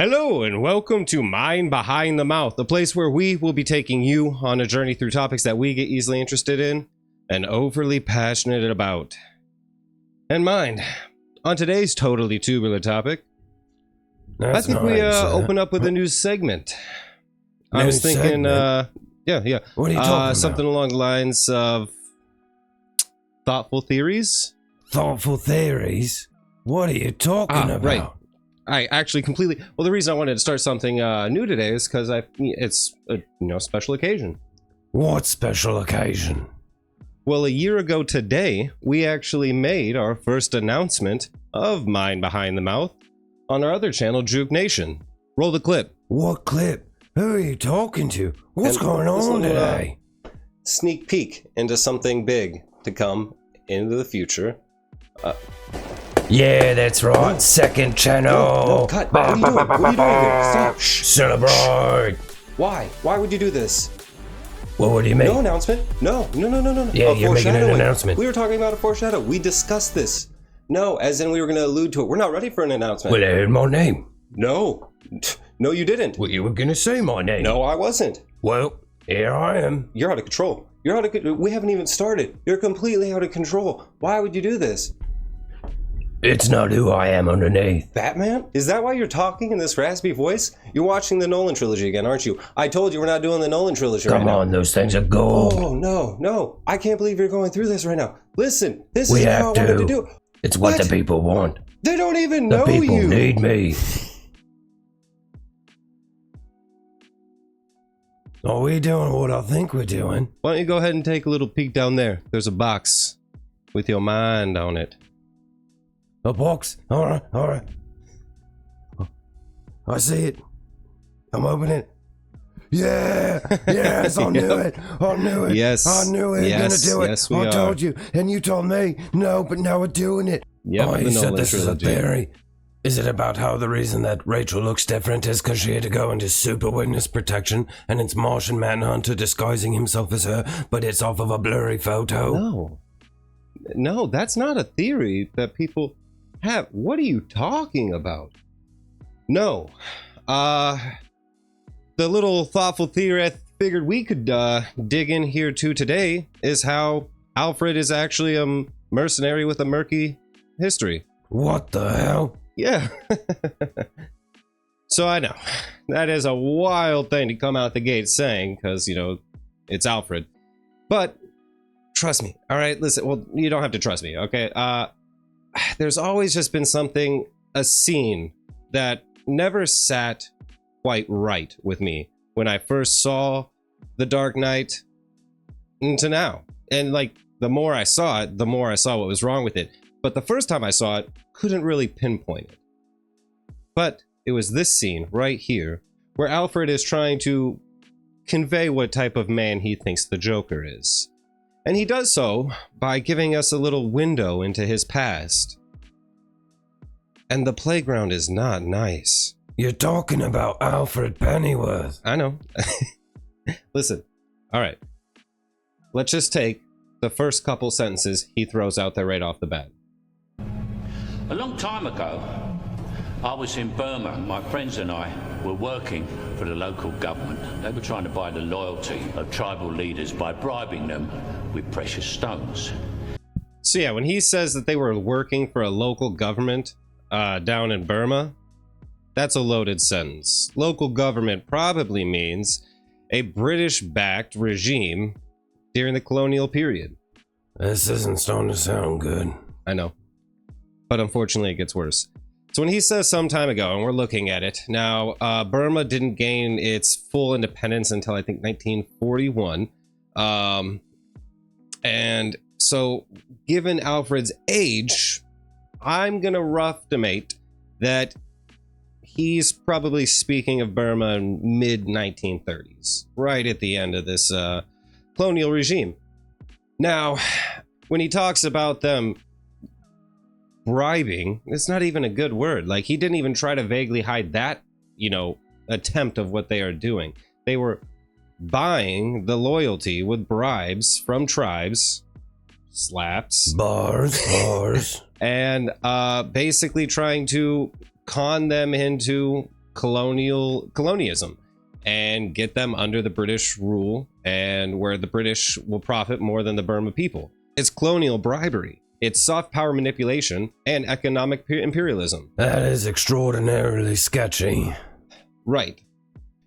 Hello and welcome to Mind Behind the Mouth, the place where we will be taking you on a journey through topics that we get easily interested in and overly passionate about. And mind, on today's totally tubular topic, I think we open up with a new segment. I was thinking, yeah. What are you talking about? Something along the lines of thoughtful theories. Thoughtful theories? What are you talking about? Right. I actually completely. Well, the reason I wanted to start something new today is because it's a special occasion. What special occasion? Well, a year ago today, we actually made our first announcement of Mind Behind the Mouth on our other channel, Juke Nation. Roll the clip. What clip? Who are you talking to? What's going on today? Sneak peek into something big to come into the future. Yeah, that's right. Second channel. No, cut. What are you doing? What are you doing here? Stop. Shh. Celebrate. Why? Why would you do this? Well, what do you mean? No announcement. No. Yeah, you're making an announcement. We were talking about a foreshadow. We discussed this. No, as in we were going to allude to it. We're not ready for an announcement. Well, I heard my name. No. No, you didn't. Well, you were going to say my name. No, I wasn't. Well, here I am. You're out of control. We haven't even started. You're completely out of control. Why would you do this? It's not who I am underneath. Batman? Is that why you're talking in this raspy voice? You're watching the Nolan trilogy again, aren't you? I told you we're not doing the Nolan trilogy right now. Come on, those things are gold. Oh, no. I can't believe you're going through this right now. Listen, this is how I wanted to do it. It's what the people want. They don't even know you. The people you. need me. Are we doing what I think we're doing? Why don't you go ahead and take a little peek down there? There's a box with your mind on it. A box? Alright. I see it. I'm opening it. Yes, I knew it. Yes. I knew it. Yes, Gonna do it. yes, we I are. told you, and you told me. No, but now we're doing it. Yep, You the said Nolan this is a trilogy. theory. Is it about how the reason that Rachel looks different is because she had to go into super witness protection and it's Martian Manhunter disguising himself as her, but it's off of a blurry photo? No, that's not a theory that people have. What are you talking about? No. The little thoughtful theory I figured we could dig in here to today is how Alfred is actually a mercenary with a murky history. What the hell? Yeah. So I know that is a wild thing to come out the gate saying because, it's Alfred. But trust me. All right, listen. Well, you don't have to trust me. Okay. There's always just been a scene that never sat quite right with me when I first saw The Dark Knight to now. And the more I saw it, the more I saw what was wrong with it. But the first time I saw it, couldn't really pinpoint it. But it was this scene right here where Alfred is trying to convey what type of man he thinks the Joker is. And he does so by giving us a little window into his past. And the playground is not nice. You're talking about Alfred Pennyworth. I know. Listen, all right. Let's just take the first couple sentences he throws out there right off the bat. A long time ago, I was in Burma. My friends and I were working for the local government. They were trying to buy the loyalty of tribal leaders by bribing them with precious stones. So yeah, when he says that they were working for a local government down in Burma, that's a loaded sentence. Local government probably means a British-backed regime during the colonial period. This isn't starting to sound good. I know. But unfortunately, it gets worse. So when he says some time ago, and we're looking at it, now, Burma didn't gain its full independence until, I think, 1941. And so, given Alfred's age, I'm going to rough-estimate that he's probably speaking of Burma in mid-1930s, right at the end of this colonial regime. Now, when he talks about them bribing, it's not even a good word. He didn't even try to vaguely hide that, attempt of what they are doing. They were buying the loyalty with bribes from tribes, slaps, bars, and basically trying to con them into colonialism and get them under the British rule, and where the British will profit more than the Burma people. It's colonial bribery. It's soft power manipulation and economic imperialism. That is extraordinarily sketchy. Right.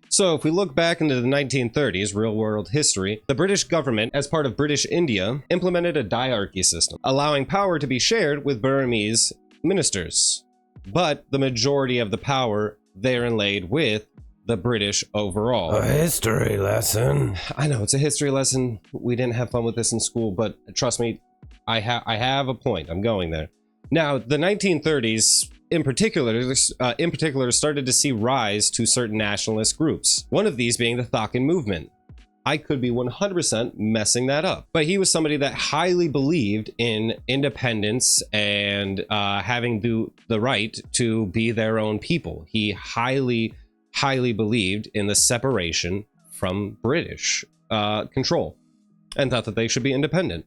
So if we look back into the 1930s, real world history, the British government, as part of British India, implemented a diarchy system, allowing power to be shared with Burmese ministers. But the majority of the power therein laid with the British overall. A history lesson. I know, it's a history lesson. We didn't have fun with this in school, but trust me, I have a point. I'm going there. Now, the 1930s, in particular, started to see rise to certain nationalist groups. One of these being the Thakkin movement. I could be 100% messing that up, but he was somebody that highly believed in independence and having the right to be their own people. He highly believed in the separation from British control and thought that they should be independent.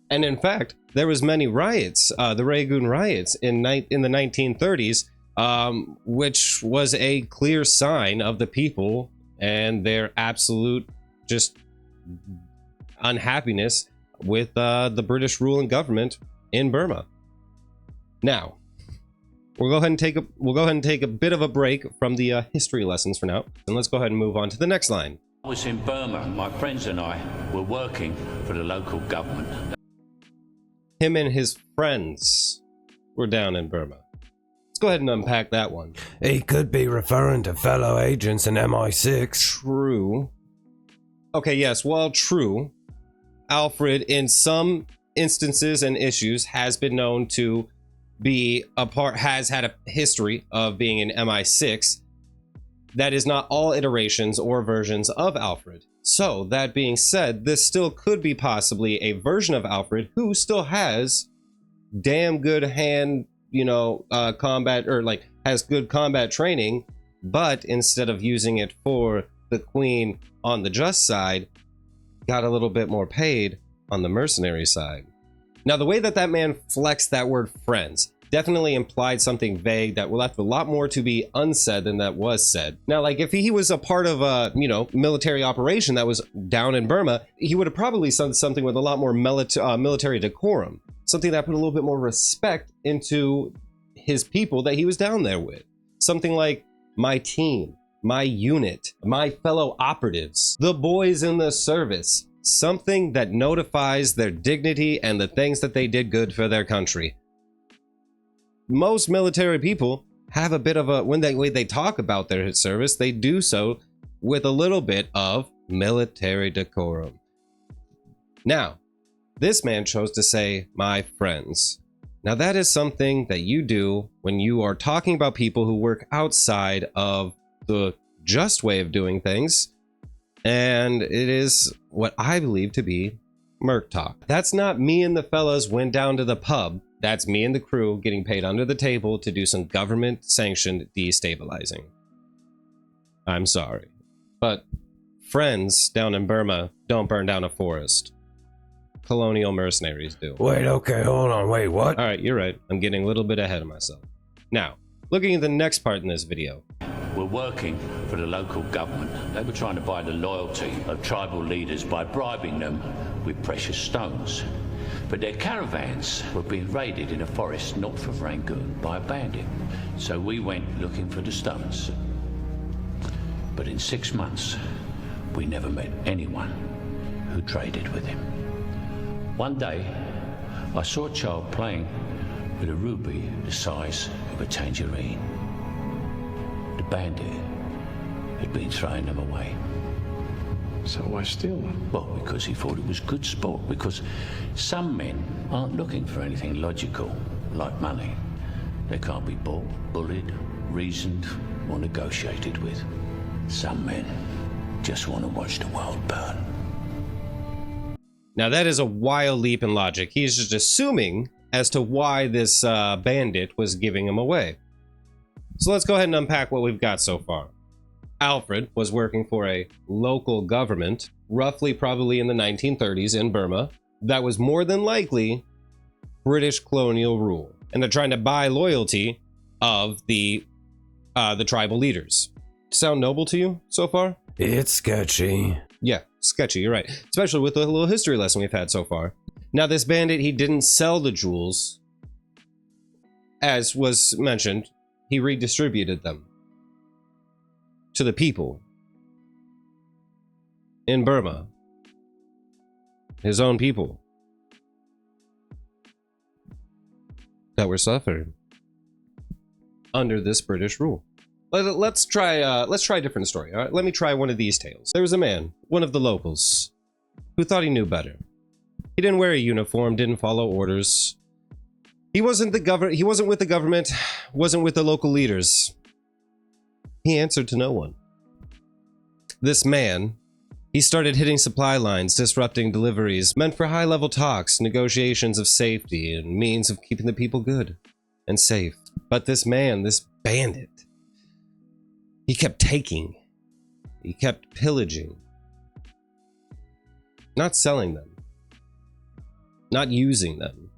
And in fact, there was many riots, the Rangoon riots in the 1930s, which was a clear sign of the people and their absolute just unhappiness with the British rule and government in Burma. Now, we'll go ahead and take a bit of a break from the history lessons for now, and let's go ahead and move on to the next line. I was in Burma. My friends and I were working for the local government. Him and his friends were down in Burma. Let's go ahead and unpack that one. He could be referring to fellow agents in MI6. True. Okay, yes, while true, Alfred in some instances and issues has been known to be has had a history of being in MI6. That is not all iterations or versions of Alfred. So, that being said, this still could be possibly a version of Alfred who still has damn good combat, or like has good combat training, but instead of using it for the Queen on the just side, got a little bit more paid on the mercenary side. Now, the way that man flexed that word friends definitely implied something vague that left a lot more to be unsaid than that was said. Now, like if he was a part of a, military operation that was down in Burma, he would have probably said something with a lot more military decorum, something that put a little bit more respect into his people that he was down there with. Something like my team, my unit, my fellow operatives, the boys in the service, something that notifies their dignity and the things that they did good for their country. Most military people have a bit of a, when they talk about their service, they do so with a little bit of military decorum. Now, this man chose to say, my friends. Now that is something that you do when you are talking about people who work outside of the just way of doing things. And it is what I believe to be Merc talk. That's not me and the fellas went down to the pub. That's me and the crew getting paid under the table to do some government-sanctioned destabilizing. I'm sorry, but friends down in Burma don't burn down a forest. Colonial mercenaries do. Wait, okay, hold on, wait, what? All right, you're right. I'm getting a little bit ahead of myself. Now, looking at the next part in this video. We're working for the local government. They were trying to buy the loyalty of tribal leaders by bribing them with precious stones. But their caravans were being raided in a forest north of Rangoon by a bandit. So we went looking for the stones. But in 6 months, we never met anyone who traded with him. One day, I saw a child playing with a ruby the size of a tangerine. The bandit had been throwing them away. So why steal them? Well, because he thought it was good sport. Because some men aren't looking for anything logical, like money. They can't be bought, bullied, reasoned, or negotiated with. Some men just want to watch the world burn. Now that is a wild leap in logic. He's just assuming as to why this bandit was giving him away. So let's go ahead and unpack what we've got so far. Alfred was working for a local government, roughly probably in the 1930s in Burma, that was more than likely British colonial rule. And they're trying to buy loyalty of the the tribal leaders. Sound noble to you so far? It's sketchy. Yeah, sketchy, you're right. Especially with the little history lesson we've had so far. Now, this bandit, he didn't sell the jewels. As was mentioned, he redistributed them to the people in Burma. His own people that were suffering under this British rule. Let's try a different story. All right? Let me try one of these tales. There was a man, one of the locals, who thought he knew better. He didn't wear a uniform, didn't follow orders. He wasn't with the government, wasn't with the local leaders. He answered to no one. This man, he started hitting supply lines, disrupting deliveries, meant for high-level talks, negotiations of safety, and means of keeping the people good and safe. But this man, this bandit, he kept taking. He kept pillaging. Not selling them. Not using them.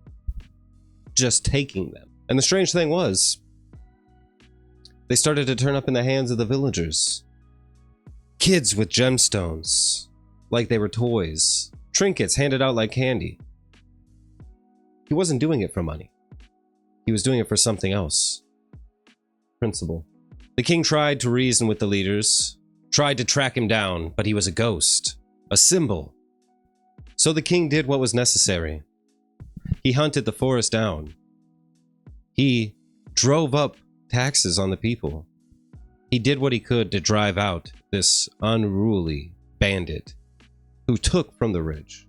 Just taking them. And the strange thing was, they started to turn up in the hands of the villagers. Kids with gemstones, like they were toys. Trinkets handed out like candy. He wasn't doing it for money. He was doing it for something else. Principle. The king tried to reason with the leaders, tried to track him down, but he was a ghost, a symbol. So the king did what was necessary. He hunted the forest down. He drove up taxes on the people. He did what he could to drive out this unruly bandit who took from the rich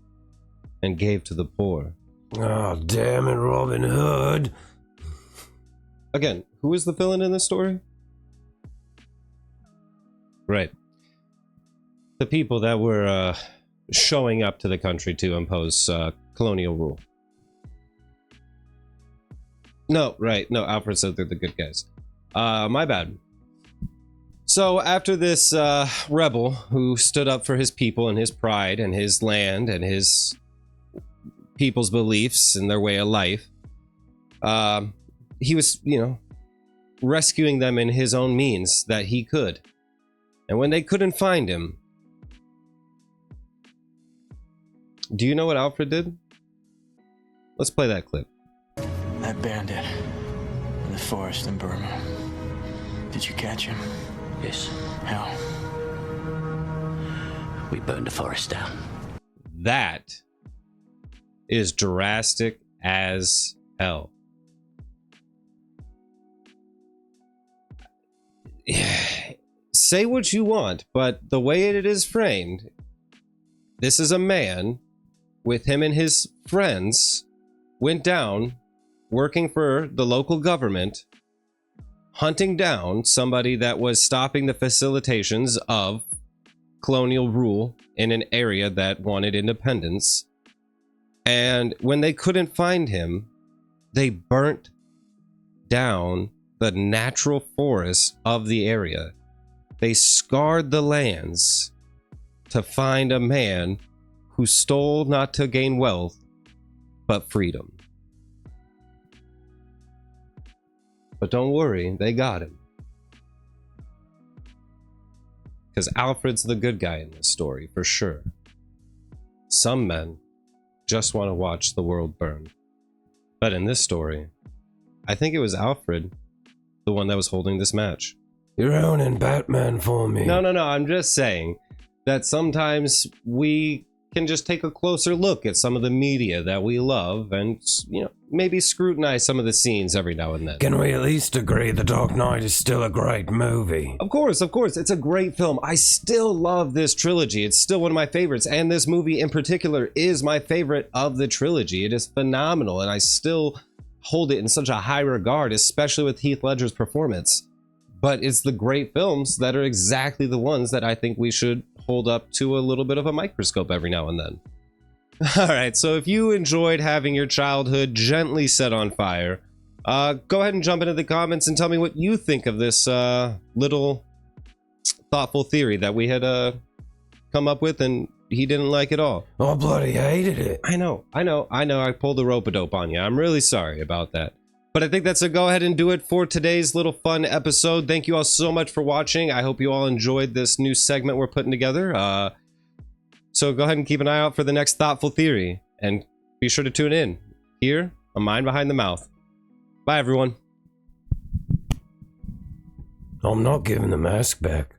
and gave to the poor. Oh, damn it, Robin Hood. Again, who is the villain in this story? Right. The people that were showing up to the country to impose colonial rule. No, right. No, Alfred said they're the good guys. My bad. So after this rebel who stood up for his people and his pride and his land and his people's beliefs and their way of life, he was, rescuing them in his own means that he could. And when they couldn't find him, do you know what Alfred did? Let's play that clip. That bandit in the forest in Burma. Did you catch him? Yes, How? we burned the forest down. That is drastic as hell. Say what you want, but the way it is framed, this is a man with him and his friends went down working for the local government, hunting down somebody that was stopping the facilitations of colonial rule in an area that wanted independence. And when they couldn't find him, they burnt down the natural forests of the area. They scarred the lands to find a man who stole not to gain wealth, but freedom. But don't worry, they got him. Because Alfred's the good guy in this story, for sure. Some men just want to watch the world burn. But in this story, I think it was Alfred, the one that was holding this match. You're owning Batman for me. No, I'm just saying that sometimes we can just take a closer look at some of the media that we love and, maybe scrutinize some of the scenes every now and then. Can we at least agree The Dark Knight is still a great movie? Of course. It's a great film. I still love this trilogy. It's still one of my favorites. And this movie in particular is my favorite of the trilogy. It is phenomenal. And I still hold it in such a high regard, especially with Heath Ledger's performance. But it's the great films that are exactly the ones that I think we should hold up to a little bit of a microscope every now and then. All right, so if you enjoyed having your childhood gently set on fire, go ahead and jump into the comments and tell me what you think of this little thoughtful theory that we had come up with and he didn't like at all. I bloody hated it. I know. I pulled the rope-a-dope on you. I'm really sorry about that. But I think that's a go ahead and do it for today's little fun episode. Thank you all so much for watching. I hope you all enjoyed this new segment we're putting together. So go ahead and keep an eye out for the next Thoughtful Theory. And be sure to tune in here on Mind Behind the Mouth. Bye, everyone. I'm not giving the mask back.